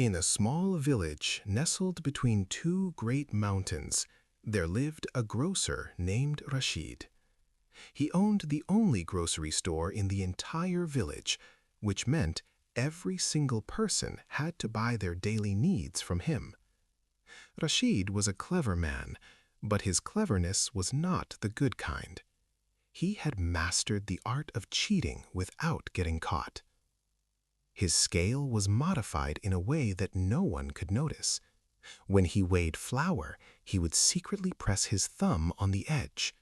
In a small village nestled between two great mountains, there lived a grocer named Rashid. He owned the only grocery store in the entire village, which meant every single person had to buy their daily needs from him. Rashid was a clever man, but his cleverness was not the good kind. He had mastered the art of cheating without getting caught. His scale was modified in a way that no one could notice. When he weighed flour, he would secretly press his thumb on the edge.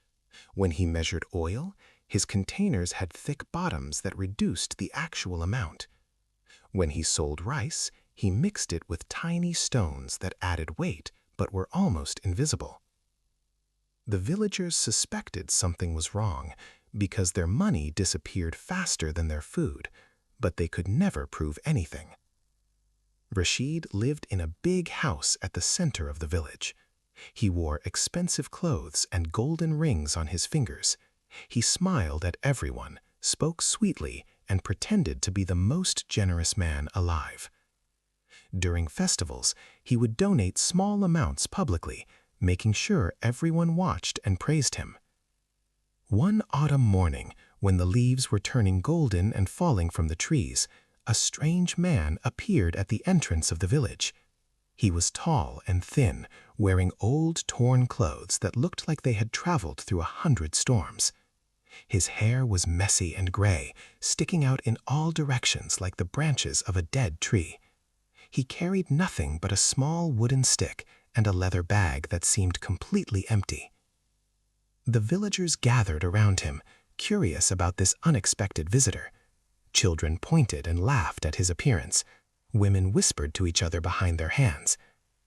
When he measured oil, his containers had thick bottoms that reduced the actual amount. When he sold rice, he mixed it with tiny stones that added weight but were almost invisible. The villagers suspected something was wrong because their money disappeared faster than their food, but they could never prove anything. Rashid lived in a big house at the center of the village. He wore expensive clothes and golden rings on his fingers. He smiled at everyone, spoke sweetly, and pretended to be the most generous man alive. During festivals, he would donate small amounts publicly, making sure everyone watched and praised him. One autumn morning, when the leaves were turning golden and falling from the trees, a strange man appeared at the entrance of the village. He was tall and thin, wearing old, torn clothes that looked like they had traveled through 100 storms. His hair was messy and gray, sticking out in all directions like the branches of a dead tree. He carried nothing but a small wooden stick and a leather bag that seemed completely empty. The villagers gathered around him, curious about this unexpected visitor. Children pointed and laughed at his appearance. Women whispered to each other behind their hands.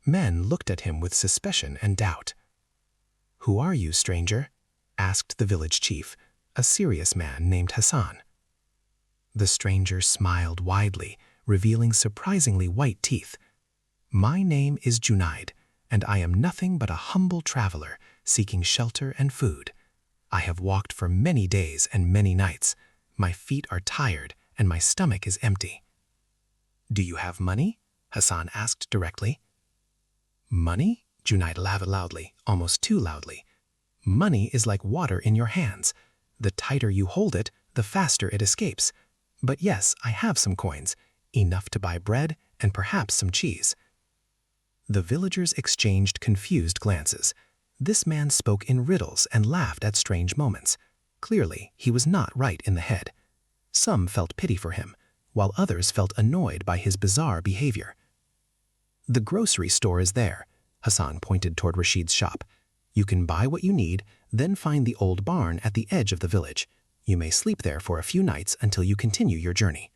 Men looked at him with suspicion and doubt. "Who are you, stranger?" asked the village chief, a serious man named Hassan. The stranger smiled widely, revealing surprisingly white teeth. "My name is Junaid, and I am nothing but a humble traveler seeking shelter and food. I have walked for many days and many nights. My feet are tired and my stomach is empty." "Do you have money?" Hassan asked directly. "Money?" Junaid laughed loudly, almost too loudly. "Money is like water in your hands. The tighter you hold it, the faster it escapes. But yes, I have some coins, enough to buy bread and perhaps some cheese." The villagers exchanged confused glances. This man spoke in riddles and laughed at strange moments. Clearly, he was not right in the head. Some felt pity for him, while others felt annoyed by his bizarre behavior. "The grocery store is there," Hassan pointed toward Rashid's shop. "You can buy what you need, then find the old barn at the edge of the village. You may sleep there for a few nights until you continue your journey."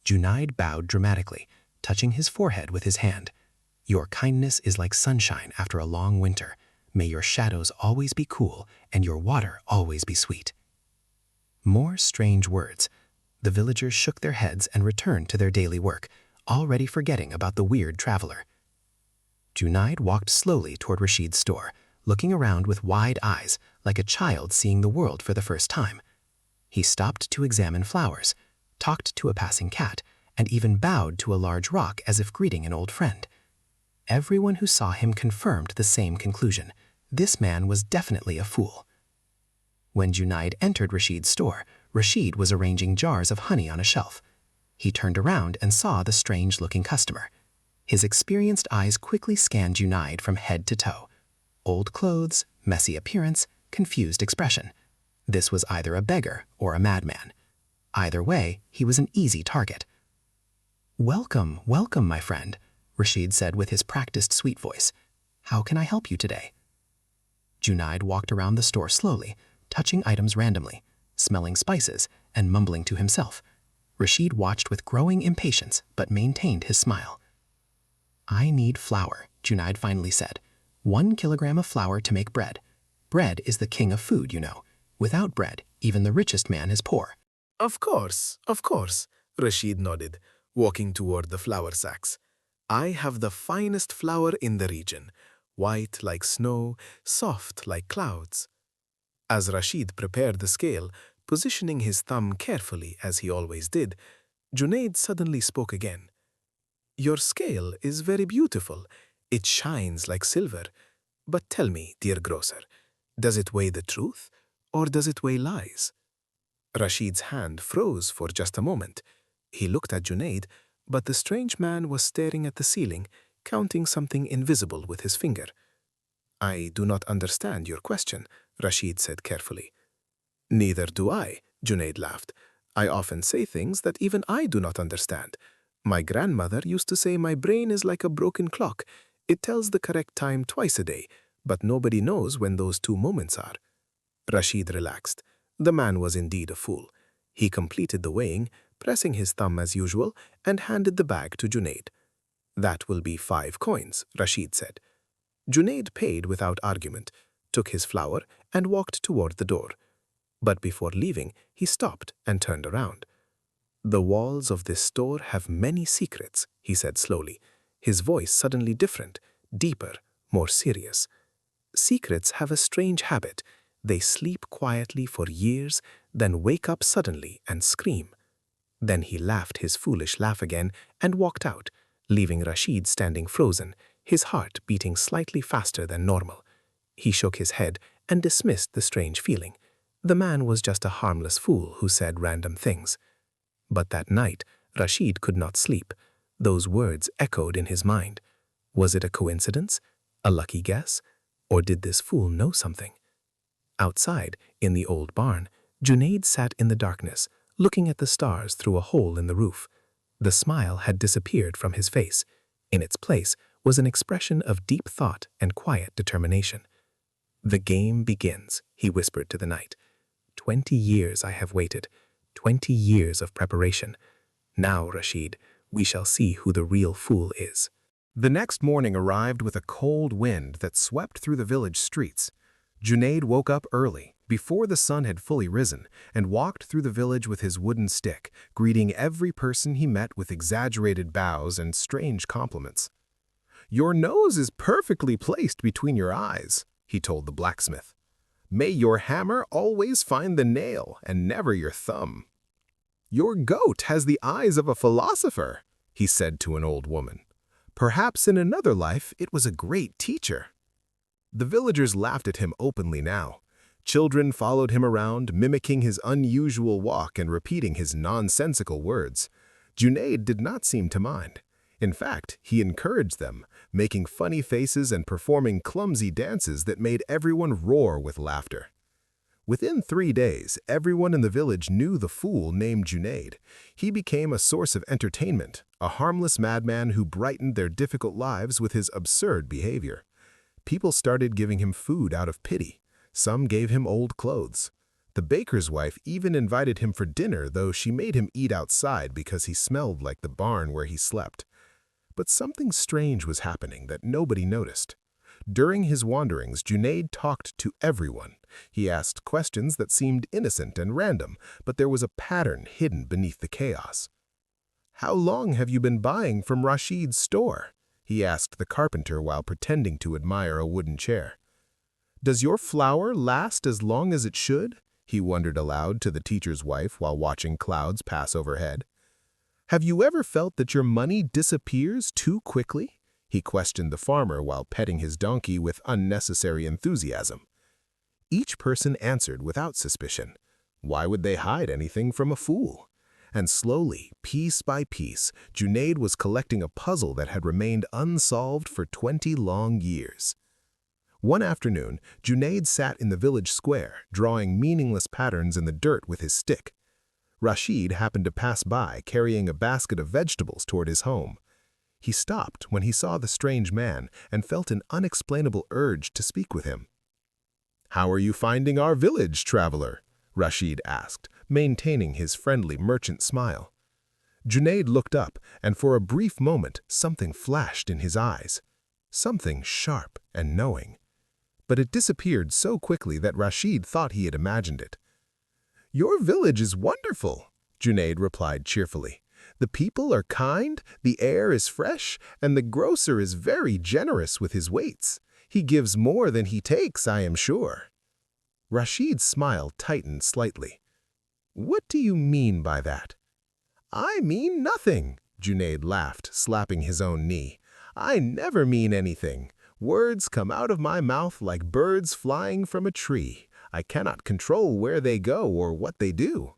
Junaid bowed dramatically, touching his forehead with his hand. "Your kindness is like sunshine after a long winter. May your shadows always be cool and your water always be sweet." More strange words. The villagers shook their heads and returned to their daily work, already forgetting about the weird traveler. Junaid walked slowly toward Rashid's store, looking around with wide eyes, like a child seeing the world for the first time. He stopped to examine flowers, talked to a passing cat, and even bowed to a large rock as if greeting an old friend. Everyone who saw him confirmed the same conclusion. This man was definitely a fool. When Junaid entered Rashid's store, Rashid was arranging jars of honey on a shelf. He turned around and saw the strange-looking customer. His experienced eyes quickly scanned Junaid from head to toe. Old clothes, messy appearance, confused expression. This was either a beggar or a madman. Either way, he was an easy target. "Welcome, welcome, my friend," Rashid said with his practiced sweet voice. "How can I help you today?" Junaid walked around the store slowly, touching items randomly, smelling spices, and mumbling to himself. Rashid watched with growing impatience but maintained his smile. "I need flour," Junaid finally said. 1 kilogram of flour to make bread. Bread is the king of food, you know. Without bread, even the richest man is poor." Of course, Rashid nodded, walking toward the flour sacks. "I have the finest flour in the region, white like snow, soft like clouds." As Rashid prepared the scale, positioning his thumb carefully as he always did, Junaid suddenly spoke again. Your scale is very beautiful. It shines like silver. But tell me, dear grocer, does it weigh the truth or does it weigh lies? Rashid's hand froze for just a moment. He looked at Junaid, but the strange man was staring at the ceiling, counting something invisible with his finger. I do not understand your question, Rashid said carefully. Neither do I, Junaid laughed. I often say things that even I do not understand. My grandmother used to say my brain is like a broken clock. It tells the correct time twice a day, but nobody knows when those two moments are. Rashid relaxed. The man was indeed a fool. He completed the weighing, pressing his thumb as usual, and handed the bag to Junaid. That will be 5 coins, Rashid said. Junaid paid without argument, took his flour, and walked toward the door. But before leaving, he stopped and turned around. The walls of this store have many secrets, he said slowly, his voice suddenly different, deeper, more serious. Secrets have a strange habit. They sleep quietly for years, then wake up suddenly and scream. Then he laughed his foolish laugh again and walked out, leaving Rashid standing frozen, his heart beating slightly faster than normal. He shook his head and dismissed the strange feeling. The man was just a harmless fool who said random things. But that night, Rashid could not sleep. Those words echoed in his mind. Was it a coincidence? A lucky guess? Or did this fool know something? Outside, in the old barn, Junaid sat in the darkness, looking at the stars through a hole in the roof. The smile had disappeared from his face. In its place was an expression of deep thought and quiet determination. The game begins, he whispered to the night. 20 years I have waited, 20 years of preparation. Now, Rashid, we shall see who the real fool is. The next morning arrived with a cold wind that swept through the village streets. Junaid woke up early, before the sun had fully risen, and walked through the village with his wooden stick, greeting every person he met with exaggerated bows and strange compliments. "Your nose is perfectly placed between your eyes," he told the blacksmith. "May your hammer always find the nail and never your thumb." "Your goat has the eyes of a philosopher," he said to an old woman. "Perhaps in another life it was a great teacher." The villagers laughed at him openly now. Children followed him around, mimicking his unusual walk and repeating his nonsensical words. Junaid did not seem to mind. In fact, he encouraged them, making funny faces and performing clumsy dances that made everyone roar with laughter. Within 3 days, everyone in the village knew the fool named Junaid. He became a source of entertainment, a harmless madman who brightened their difficult lives with his absurd behavior. People started giving him food out of pity. Some gave him old clothes. The baker's wife even invited him for dinner, though she made him eat outside because he smelled like the barn where he slept. But something strange was happening that nobody noticed. During his wanderings, Junaid talked to everyone. He asked questions that seemed innocent and random, but there was a pattern hidden beneath the chaos. "How long have you been buying from Rashid's store?" he asked the carpenter while pretending to admire a wooden chair. "Does your flour last as long as it should?" he wondered aloud to the teacher's wife while watching clouds pass overhead. "Have you ever felt that your money disappears too quickly?" he questioned the farmer while petting his donkey with unnecessary enthusiasm. Each person answered without suspicion. Why would they hide anything from a fool? And slowly, piece by piece, Junaid was collecting a puzzle that had remained unsolved for 20 long years. One afternoon, Junaid sat in the village square, drawing meaningless patterns in the dirt with his stick. Rashid happened to pass by, carrying a basket of vegetables toward his home. He stopped when he saw the strange man and felt an unexplainable urge to speak with him. "How are you finding our village, traveler?" Rashid asked, maintaining his friendly merchant smile. Junaid looked up, and for a brief moment something flashed in his eyes. Something sharp and knowing. But it disappeared so quickly that Rashid thought he had imagined it. "Your village is wonderful," Junaid replied cheerfully. "The people are kind, the air is fresh, and the grocer is very generous with his weights. He gives more than he takes, I am sure." Rashid's smile tightened slightly. "What do you mean by that?" "I mean nothing," Junaid laughed, slapping his own knee. "I never mean anything. Words come out of my mouth like birds flying from a tree. I cannot control where they go or what they do."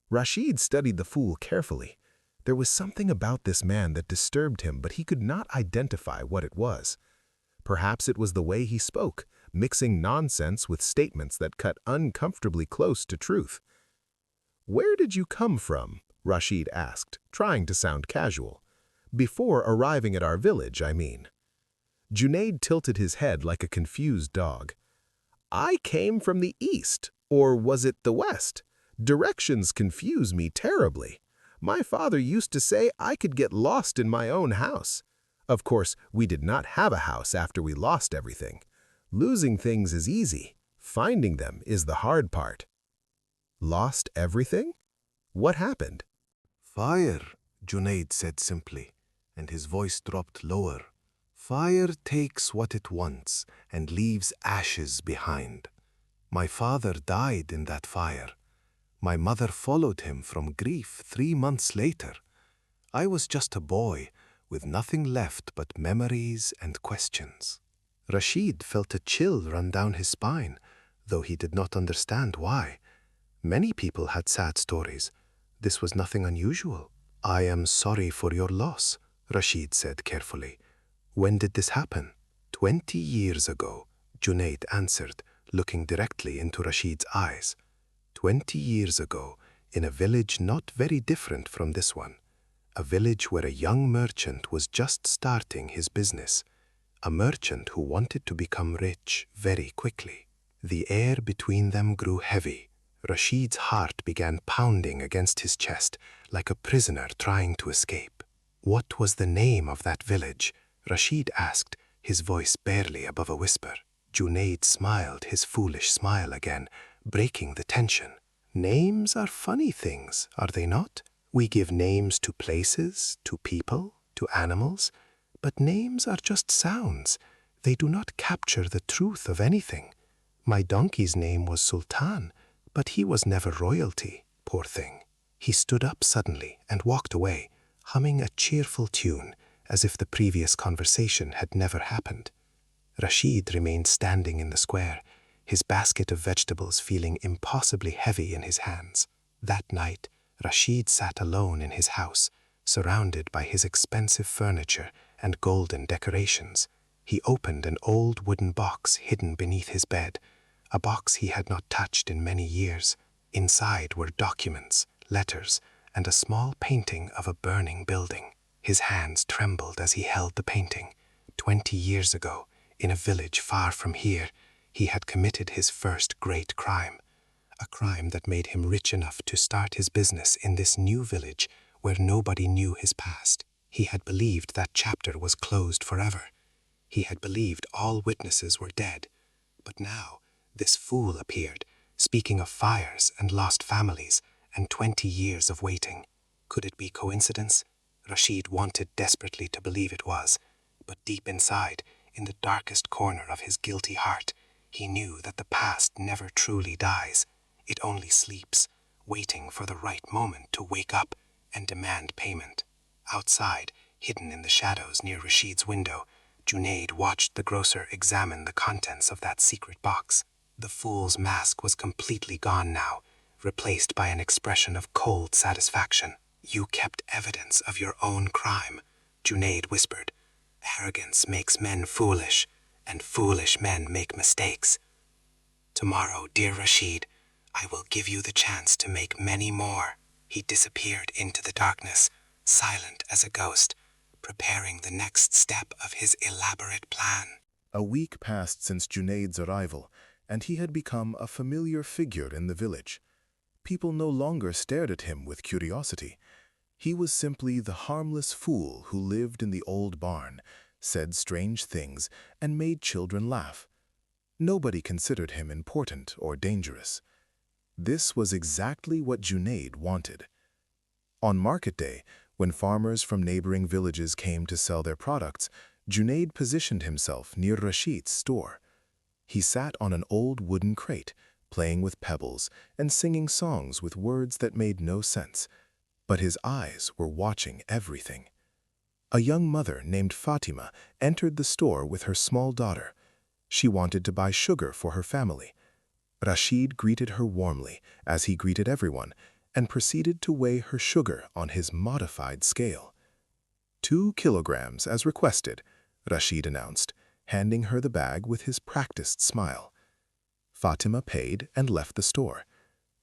Rashid studied the fool carefully. There was something about this man that disturbed him, but he could not identify what it was. Perhaps it was the way he spoke, mixing nonsense with statements that cut uncomfortably close to truth. "Where did you come from?" Rashid asked, trying to sound casual. "Before arriving at our village, I mean." Junaid tilted his head like a confused dog. "I came from the east, or was it the west? Directions confuse me terribly. My father used to say I could get lost in my own house. Of course, we did not have a house after we lost everything. Losing things is easy. Finding them is the hard part." "Lost everything? What happened?" "Fire," Junaid said simply, and his voice dropped lower. "Fire takes what it wants and leaves ashes behind. My father died in that fire. My mother followed him from grief 3 months later. I was just a boy, with nothing left but memories and questions." Rashid felt a chill run down his spine, though he did not understand why. Many people had sad stories. This was nothing unusual. "I am sorry for your loss," Rashid said carefully. "When did this happen?" 20 years ago, Junaid answered, looking directly into Rashid's eyes. 20 years ago, in a village not very different from this one. A village where a young merchant was just starting his business. A merchant who wanted to become rich very quickly. The air between them grew heavy. Rashid's heart began pounding against his chest like a prisoner trying to escape. "What was the name of that village?" Rashid asked, his voice barely above a whisper. Junaid smiled his foolish smile again, breaking the tension. "Names are funny things, are they not? We give names to places, to people, to animals, but names are just sounds. They do not capture the truth of anything. My donkey's name was Sultan, but he was never royalty, poor thing." He stood up suddenly and walked away, humming a cheerful tune, as if the previous conversation had never happened. Rashid remained standing in the square, his basket of vegetables feeling impossibly heavy in his hands. That night, Rashid sat alone in his house, surrounded by his expensive furniture and golden decorations. He opened an old wooden box hidden beneath his bed, a box he had not touched in many years. Inside were documents, letters, and a small painting of a burning building. His hands trembled as he held the painting. 20 years ago, in a village far from here, he had committed his first great crime. A crime that made him rich enough to start his business in this new village where nobody knew his past. He had believed that chapter was closed forever. He had believed all witnesses were dead. But now, this fool appeared, speaking of fires and lost families and 20 years of waiting. Could it be coincidence? Rashid wanted desperately to believe it was, but deep inside, in the darkest corner of his guilty heart, he knew that the past never truly dies. It only sleeps, waiting for the right moment to wake up and demand payment. Outside, hidden in the shadows near Rashid's window, Junaid watched the grocer examine the contents of that secret box. The fool's mask was completely gone now, replaced by an expression of cold satisfaction. "You kept evidence of your own crime," Junaid whispered. "Arrogance makes men foolish, and foolish men make mistakes. Tomorrow, dear Rashid, I will give you the chance to make many more." He disappeared into the darkness, silent as a ghost, preparing the next step of his elaborate plan. A week passed since Junaid's arrival, and he had become a familiar figure in the village. People no longer stared at him with curiosity. He was simply the harmless fool who lived in the old barn, said strange things, and made children laugh. Nobody considered him important or dangerous. This was exactly what Junaid wanted. On market day, when farmers from neighboring villages came to sell their products, Junaid positioned himself near Rashid's store. He sat on an old wooden crate, playing with pebbles and singing songs with words that made no sense. but his eyes were watching everything. A young mother named Fatima entered the store with her small daughter. She wanted to buy sugar for her family. Rashid greeted her warmly, as he greeted everyone, and proceeded to weigh her sugar on his modified scale. 2 kilograms, as requested, Rashid announced, handing her the bag with his practiced smile. Fatima paid and left the store.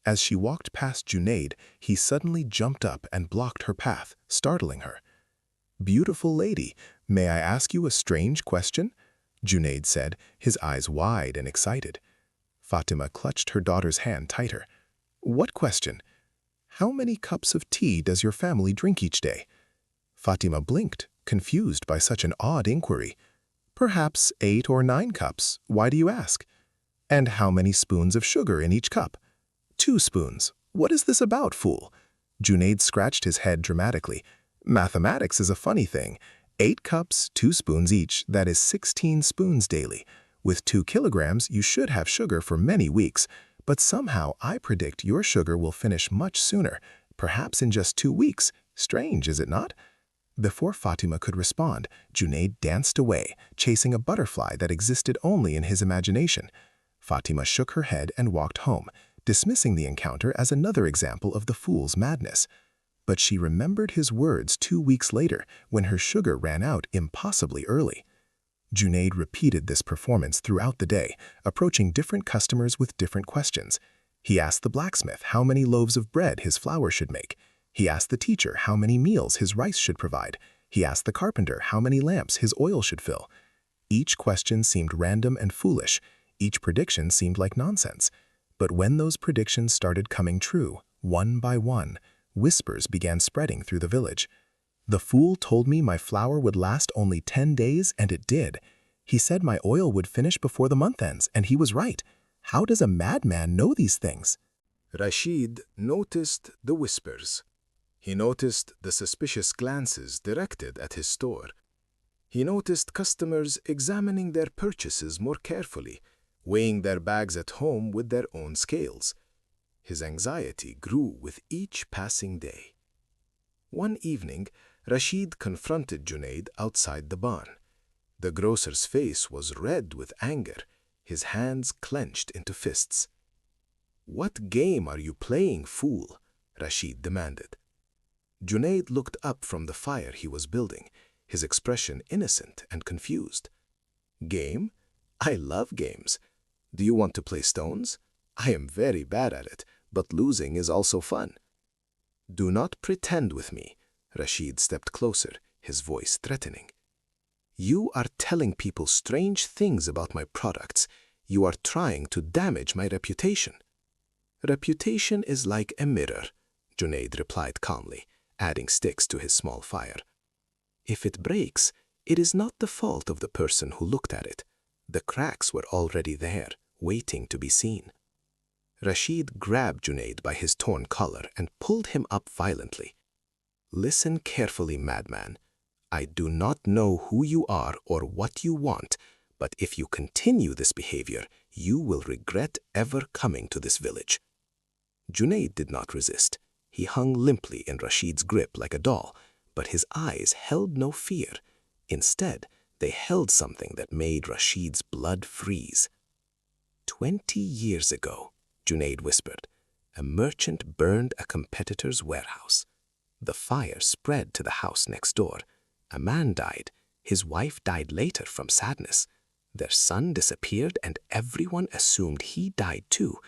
As she walked past Junaid, he suddenly jumped up and blocked her path, startling her. "Beautiful lady, may I ask you a strange question?" Junaid said, his eyes wide and excited. Fatima clutched her daughter's hand tighter. "What question?" "How many cups of tea does your family drink each day?" Fatima blinked, confused by such an odd inquiry. "Perhaps 8 or 9 cups. Why do you ask?" "And how many spoons of sugar in each cup?" 2 spoons. What is this about, fool?" Junaid scratched his head dramatically. "Mathematics is a funny thing. 8 cups, 2 spoons each, that is 16 spoons daily. With 2 kilograms, you should have sugar for many weeks. But somehow I predict your sugar will finish much sooner, perhaps in just 2 weeks. Strange, is it not?" Before Fatima could respond, Junaid danced away, chasing a butterfly that existed only in his imagination. Fatima shook her head and walked home, dismissing the encounter as another example of the fool's madness. But she remembered his words 2 weeks later, when her sugar ran out impossibly early. Junaid repeated this performance throughout the day, approaching different customers with different questions. He asked the blacksmith how many loaves of bread his flour should make. He asked the teacher how many meals his rice should provide. He asked the carpenter how many lamps his oil should fill. Each question seemed random and foolish. Each prediction seemed like nonsense. But when those predictions started coming true, one by one, whispers began spreading through the village. "The fool told me my flour would last only 10 days, and it did. He said my oil would finish before the month ends, and he was right. How does a madman know these things?" Rashid noticed the whispers. He noticed the suspicious glances directed at his store. He noticed customers examining their purchases more carefully, weighing their bags at home with their own scales. His anxiety grew with each passing day. One evening, Rashid confronted Junaid outside the barn. The grocer's face was red with anger, his hands clenched into fists. "What game are you playing, fool?" Rashid demanded. Junaid looked up from the fire he was building, his expression innocent and confused. "Game? I love games. Do you want to play stones? I am very bad at it, but losing is also fun." "Do not pretend with me." Rashid stepped closer, his voice threatening. "You are telling people strange things about my products. You are trying to damage my reputation." "Reputation is like a mirror," Junaid replied calmly, adding sticks to his small fire. "If it breaks, it is not the fault of the person who looked at it. The cracks were already there, waiting to be seen." Rashid grabbed Junaid by his torn collar and pulled him up violently. "Listen carefully, madman. I do not know who you are or what you want, but if you continue this behavior, you will regret ever coming to this village." Junaid did not resist. He hung limply in Rashid's grip like a doll, but his eyes held no fear. Instead, they held something that made Rashid's blood freeze. 20 years ago, Junaid whispered, a merchant burned a competitor's warehouse. The fire spread to the house next door. A man died. His wife died later from sadness. Their son disappeared and everyone assumed he died too.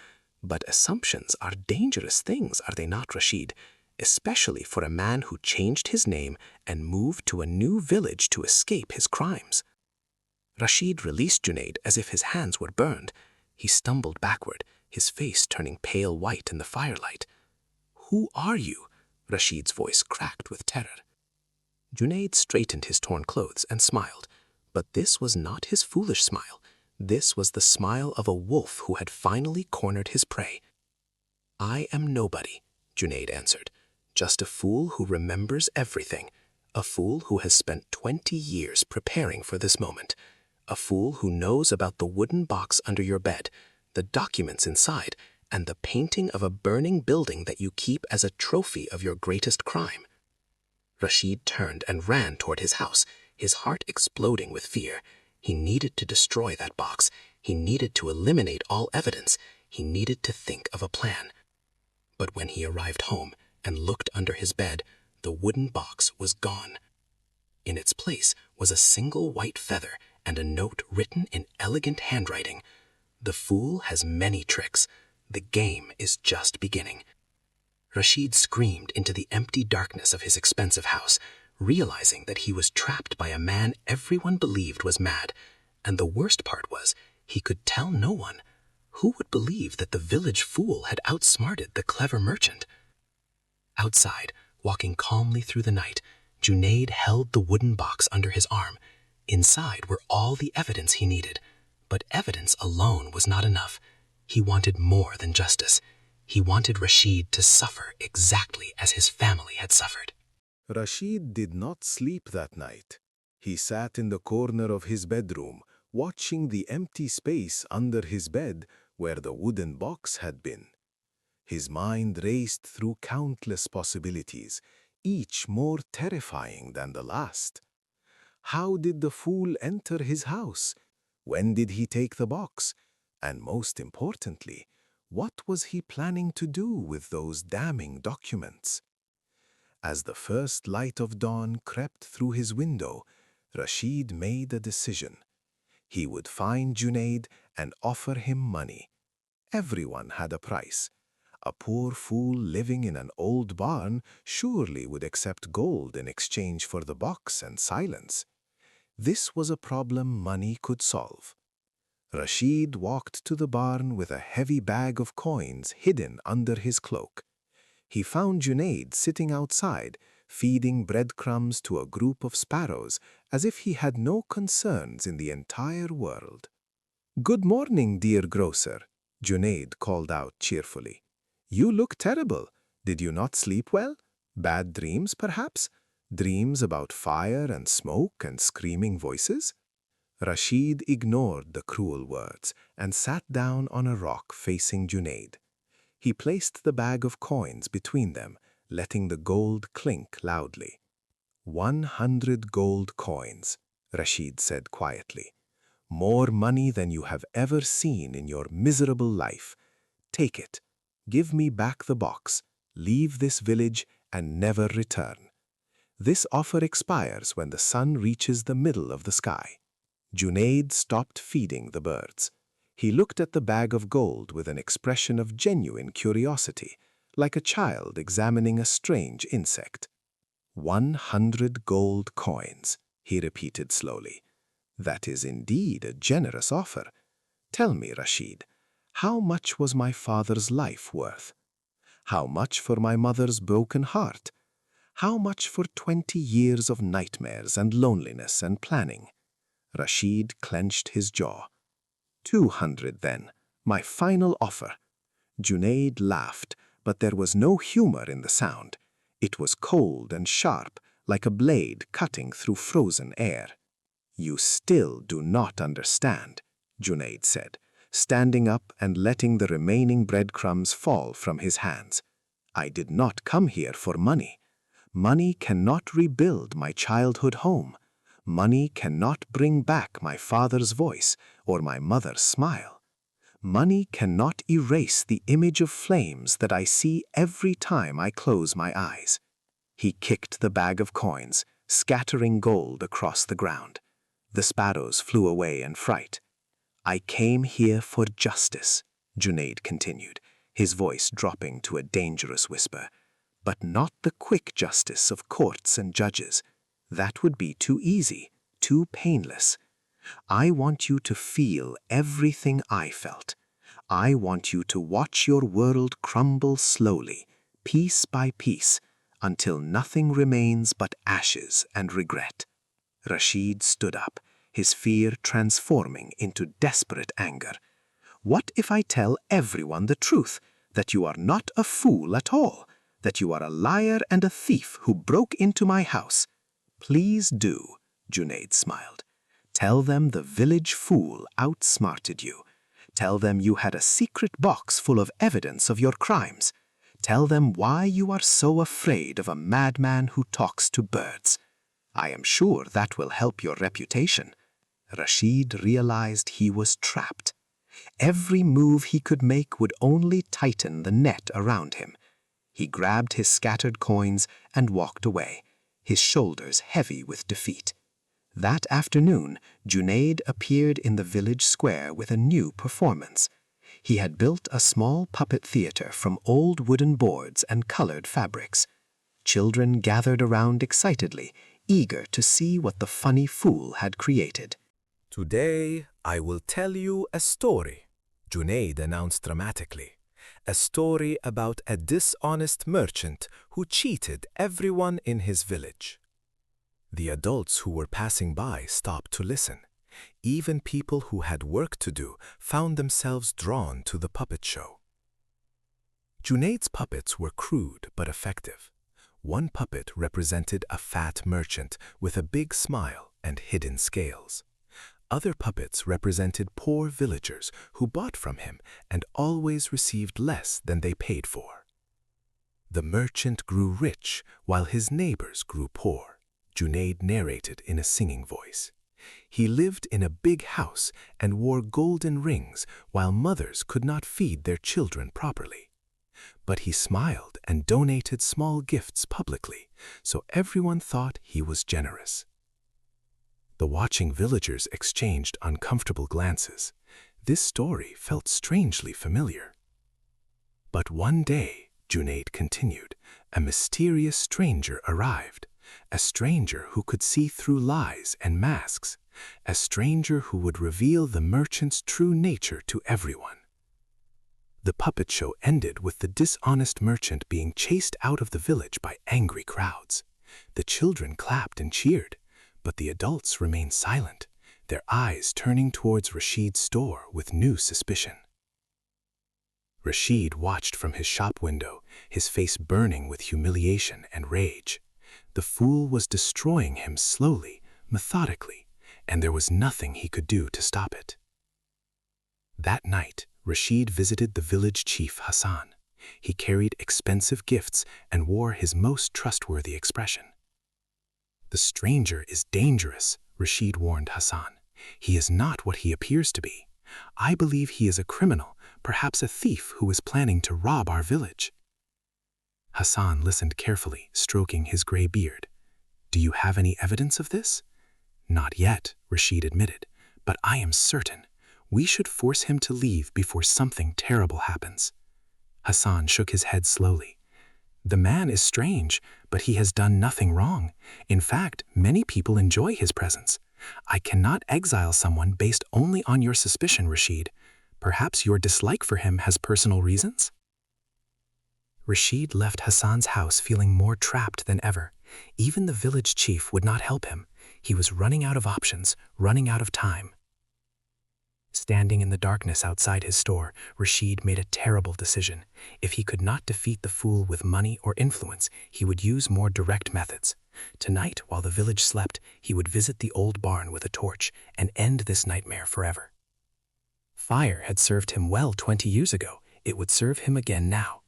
But assumptions are dangerous things, are they not, Rashid? Especially for a man who changed his name and moved to a new village to escape his crimes. Rashid released Junaid as if his hands were burned. He stumbled backward, his face turning pale white in the firelight. "Who are you?" Rashid's voice cracked with terror. Junaid straightened his torn clothes and smiled, but this was not his foolish smile. This was the smile of a wolf who had finally cornered his prey. "I am nobody," Junaid answered, "just a fool who remembers everything, a fool who has spent 20 years preparing for this moment, a fool who knows about the wooden box under your bed, the documents inside, and the painting of a burning building that you keep as a trophy of your greatest crime. Rashid turned and ran toward his house, his heart exploding with fear. He needed to destroy that box. He needed to eliminate all evidence. He needed to think of a plan. But when he arrived home and looked under his bed, the wooden box was gone. In its place was a single white feather and a note written in elegant handwriting. The fool has many tricks. The game is just beginning. Rashid screamed into the empty darkness of his expensive house, realizing that he was trapped by a man everyone believed was mad. And the worst part was, he could tell no one. Who would believe that the village fool had outsmarted the clever merchant? Outside, walking calmly through the night, Junaid held the wooden box under his arm. Inside were all the evidence he needed. But evidence alone was not enough. He wanted more than justice. He wanted Rashid to suffer exactly as his family had suffered. Rashid did not sleep that night. He sat in the corner of his bedroom, watching the empty space under his bed where the wooden box had been. His mind raced through countless possibilities, each more terrifying than the last. How did the fool enter his house? When did he take the box? And most importantly, what was he planning to do with those damning documents? As the first light of dawn crept through his window, Rashid made a decision. He would find Junaid and offer him money. Everyone had a price. A poor fool living in an old barn surely would accept gold in exchange for the box and silence. This was a problem money could solve. Rashid walked to the barn with a heavy bag of coins hidden under his cloak. He found Junaid sitting outside, feeding breadcrumbs to a group of sparrows as if he had no concerns in the entire world. "Good morning, dear grocer," Junaid called out cheerfully. "You look terrible. Did you not sleep well? Bad dreams, perhaps? Dreams about fire and smoke and screaming voices?" Rashid ignored the cruel words and sat down on a rock facing Junaid. He placed the bag of coins between them, letting the gold clink loudly. 100 gold coins, Rashid said quietly. "More money than you have ever seen in your miserable life. Take it. Give me back the box. Leave this village and never return. This offer expires when the sun reaches the middle of the sky." Junaid stopped feeding the birds. He looked at the bag of gold with an expression of genuine curiosity, like a child examining a strange insect. 100 gold coins, he repeated slowly. "That is indeed a generous offer. Tell me, Rashid, how much was my father's life worth? How much for my mother's broken heart? How much for 20 years of nightmares and loneliness and planning?" Rashid clenched his jaw. 200 then, my final offer." Junaid laughed, but there was no humor in the sound. It was cold and sharp, like a blade cutting through frozen air. "You still do not understand," Junaid said, standing up and letting the remaining breadcrumbs fall from his hands. "I did not come here for money. Money cannot rebuild my childhood home. Money cannot bring back my father's voice or my mother's smile. Money cannot erase the image of flames that I see every time I close my eyes." He kicked the bag of coins, scattering gold across the ground. The sparrows flew away in fright. "I came here for justice," Junaid continued, his voice dropping to a dangerous whisper. "But not the quick justice of courts and judges. That would be too easy, too painless. I want you to feel everything I felt. I want you to watch your world crumble slowly, piece by piece, until nothing remains but ashes and regret." Rashid stood up, his fear transforming into desperate anger. "What if I tell everyone the truth, that you are not a fool at all, that you are a liar and a thief who broke into my house?" "Please do," Junaid smiled. "Tell them the village fool outsmarted you. Tell them you had a secret box full of evidence of your crimes. Tell them why you are so afraid of a madman who talks to birds. I am sure that will help your reputation." Rashid realized he was trapped. Every move he could make would only tighten the net around him. He grabbed his scattered coins and walked away, his shoulders heavy with defeat. That afternoon, Junaid appeared in the village square with a new performance. He had built a small puppet theater from old wooden boards and colored fabrics. Children gathered around excitedly, eager to see what the funny fool had created. "Today, I will tell you a story," Junaid announced dramatically. "A story about a dishonest merchant who cheated everyone in his village." The adults who were passing by stopped to listen. Even people who had work to do found themselves drawn to the puppet show. Junaid's puppets were crude but effective. One puppet represented a fat merchant with a big smile and hidden scales. Other puppets represented poor villagers who bought from him and always received less than they paid for. The merchant grew rich while his neighbors grew poor, Junaid narrated in a singing voice. He lived in a big house and wore golden rings while mothers could not feed their children properly. But he smiled and donated small gifts publicly, so everyone thought he was generous. The watching villagers exchanged uncomfortable glances. This story felt strangely familiar. But one day, Junaid continued, a mysterious stranger arrived. A stranger who could see through lies and masks. A stranger who would reveal the merchant's true nature to everyone. The puppet show ended with the dishonest merchant being chased out of the village by angry crowds. The children clapped and cheered, but the adults remained silent, their eyes turning towards Rashid's store with new suspicion. Rashid watched from his shop window, his face burning with humiliation and rage. The fool was destroying him slowly, methodically, and there was nothing he could do to stop it. That night, Rashid visited the village chief Hassan. He carried expensive gifts and wore his most trustworthy expression. "The stranger is dangerous," Rashid warned Hassan. "He is not what he appears to be. I believe he is a criminal, perhaps a thief who is planning to rob our village." Hassan listened carefully, stroking his gray beard. "Do you have any evidence of this?" "Not yet," Rashid admitted, "but I am certain. We should force him to leave before something terrible happens." Hassan shook his head slowly. "The man is strange, but he has done nothing wrong. In fact, many people enjoy his presence. I cannot exile someone based only on your suspicion, Rashid. Perhaps your dislike for him has personal reasons?" Rashid left Hassan's house feeling more trapped than ever. Even the village chief would not help him. He was running out of options, running out of time. Standing in the darkness outside his store, Rashid made a terrible decision. If he could not defeat the fool with money or influence, he would use more direct methods. Tonight, while the village slept, he would visit the old barn with a torch and end this nightmare forever. Fire had served him well 20 years ago. It would serve him again now.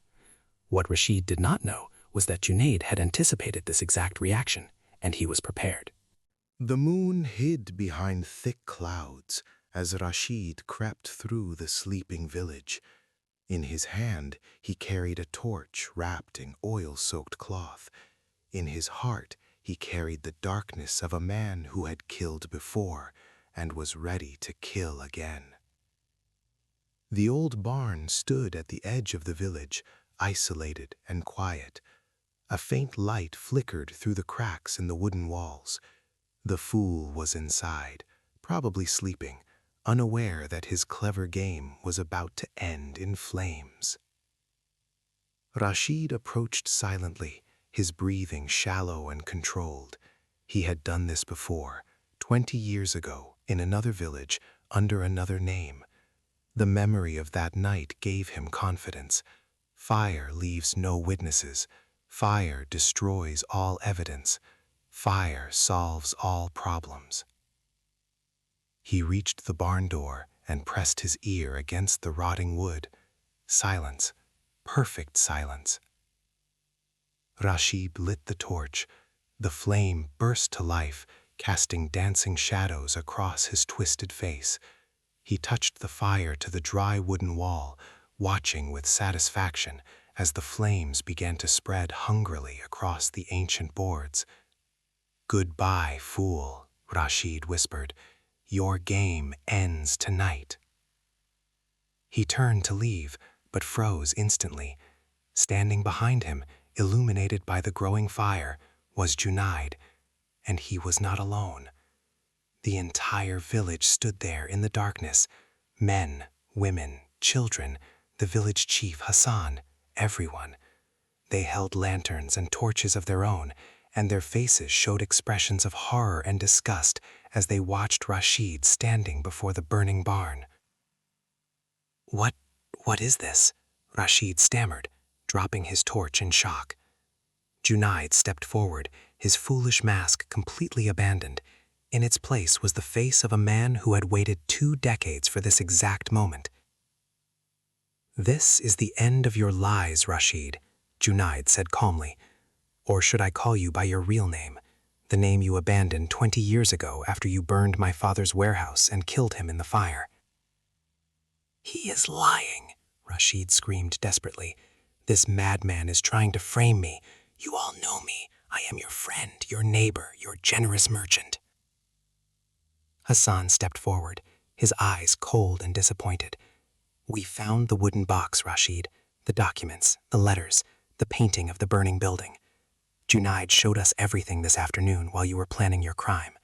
What Rashid did not know was that Junaid had anticipated this exact reaction, and he was prepared. The moon hid behind thick clouds as Rashid crept through the sleeping village. In his hand, he carried a torch wrapped in oil-soaked cloth. In his heart, he carried the darkness of a man who had killed before and was ready to kill again. The old barn stood at the edge of the village, isolated and quiet. A faint light flickered through the cracks in the wooden walls. The fool was inside, probably sleeping, unaware that his clever game was about to end in flames. Rashid approached silently, his breathing shallow and controlled. He had done this before, 20 years ago, in another village, under another name. The memory of that night gave him confidence. Fire leaves no witnesses. Fire destroys all evidence. Fire solves all problems. He reached the barn door and pressed his ear against the rotting wood. Silence, perfect silence. Rashid lit the torch. The flame burst to life, casting dancing shadows across his twisted face. He touched the fire to the dry wooden wall, watching with satisfaction as the flames began to spread hungrily across the ancient boards. "Goodbye, fool," Rashid whispered. "Your game ends tonight." He turned to leave, but froze instantly. Standing behind him, illuminated by the growing fire, was Junaid, and he was not alone. The entire village stood there in the darkness. Men, women, children, the village chief Hassan, everyone. They held lanterns and torches of their own, and their faces showed expressions of horror and disgust as they watched Rashid standing before the burning barn. What is this?" Rashid stammered, dropping his torch in shock. Junaid stepped forward, his foolish mask completely abandoned. In its place was the face of a man who had waited 2 decades for this exact moment. "This is the end of your lies, Rashid," Junaid said calmly. "Or should I call you by your real name, the name you abandoned 20 years ago after you burned my father's warehouse and killed him in the fire?" "He is lying," Rashid screamed desperately. "This madman is trying to frame me. You all know me. I am your friend, your neighbor, your generous merchant." Hassan stepped forward, his eyes cold and disappointed. "We found the wooden box, Rashid, the documents, the letters, the painting of the burning building. Junaid showed us everything this afternoon while you were planning your crime."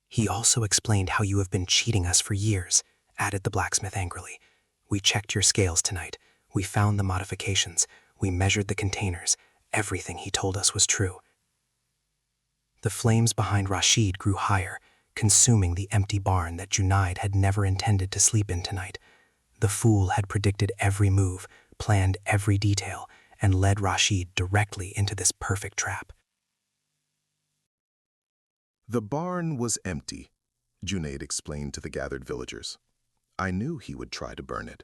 "He also explained how you have been cheating us for years," added the blacksmith angrily. "We checked your scales tonight. We found the modifications. We measured the containers. Everything he told us was true." The flames behind Rashid grew higher, consuming the empty barn that Junaid had never intended to sleep in tonight. The fool had predicted every move, planned every detail, and led Rashid directly into this perfect trap. The barn was empty, Junaid explained to the gathered villagers. I knew he would try to burn it.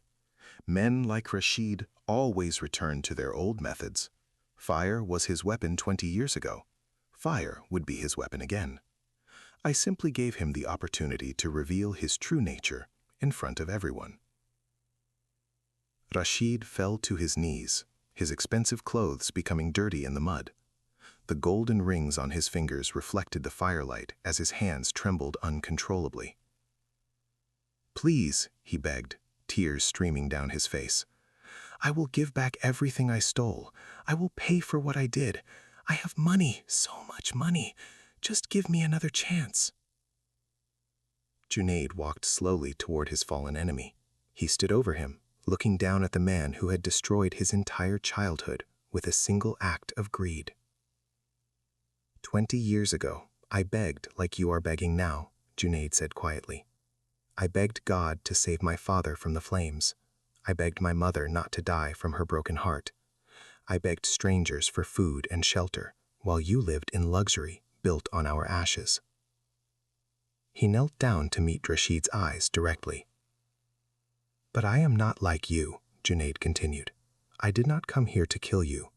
Men like Rashid always returned to their old methods. Fire was his weapon 20 years ago. Fire would be his weapon again. I simply gave him the opportunity to reveal his true nature in front of everyone. Rashid fell to his knees, his expensive clothes becoming dirty in the mud. The golden rings on his fingers reflected the firelight as his hands trembled uncontrollably. "Please," he begged, tears streaming down his face. "I will give back everything I stole. I will pay for what I did. I have money, so much money. Just give me another chance." Junaid walked slowly toward his fallen enemy. He stood over him, looking down at the man who had destroyed his entire childhood with a single act of greed. 20 years ago, I begged like you are begging now, Junaid said quietly. I begged God to save my father from the flames. I begged my mother not to die from her broken heart. I begged strangers for food and shelter, while you lived in luxury built on our ashes. He knelt down to meet Rashid's eyes directly. "But I am not like you," Junaid continued. "I did not come here to kill you.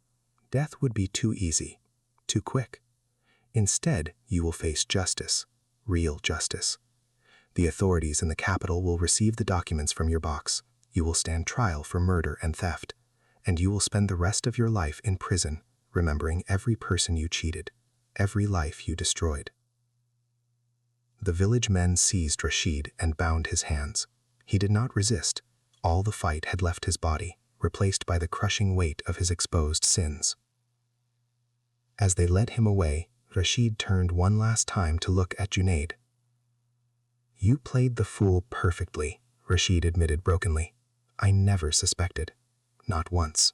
Death would be too easy, too quick. Instead, you will face justice, real justice. The authorities in the capital will receive the documents from your box. You will stand trial for murder and theft, and you will spend the rest of your life in prison, remembering every person you cheated, every life you destroyed." The village men seized Rashid and bound his hands. He did not resist. All the fight had left his body, replaced by the crushing weight of his exposed sins. As they led him away, Rashid turned one last time to look at Junaid. "You played the fool perfectly," Rashid admitted brokenly. "I never suspected. Not once."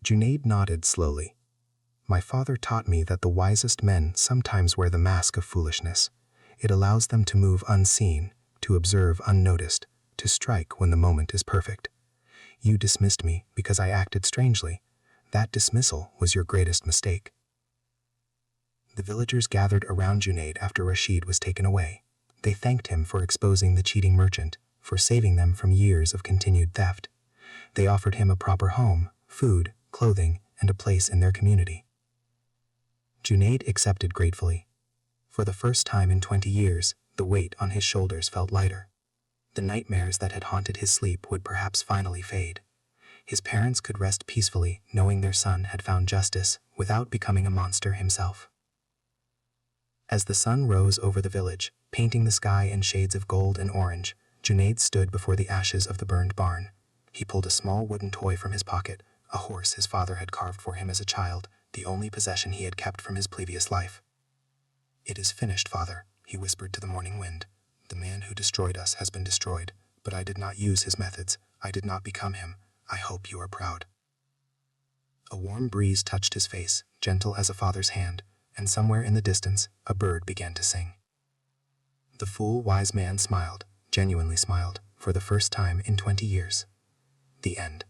Junaid nodded slowly. "My father taught me that the wisest men sometimes wear the mask of foolishness. It allows them to move unseen, to observe unnoticed, to strike when the moment is perfect. You dismissed me because I acted strangely. That dismissal was your greatest mistake." The villagers gathered around Junaid after Rashid was taken away. They thanked him for exposing the cheating merchant, for saving them from years of continued theft. They offered him a proper home, food, clothing, and a place in their community. Junaid accepted gratefully. For the first time in 20 years, the weight on his shoulders felt lighter. The nightmares that had haunted his sleep would perhaps finally fade. His parents could rest peacefully, knowing their son had found justice without becoming a monster himself. As the sun rose over the village, painting the sky in shades of gold and orange, Junaid stood before the ashes of the burned barn. He pulled a small wooden toy from his pocket, a horse his father had carved for him as a child, the only possession he had kept from his previous life. "It is finished, father," he whispered to the morning wind. "The man who destroyed us has been destroyed, but I did not use his methods. I did not become him. I hope you are proud." A warm breeze touched his face, gentle as a father's hand, and somewhere in the distance, a bird began to sing. The fool wise man smiled, genuinely smiled, for the first time in 20 years. The end.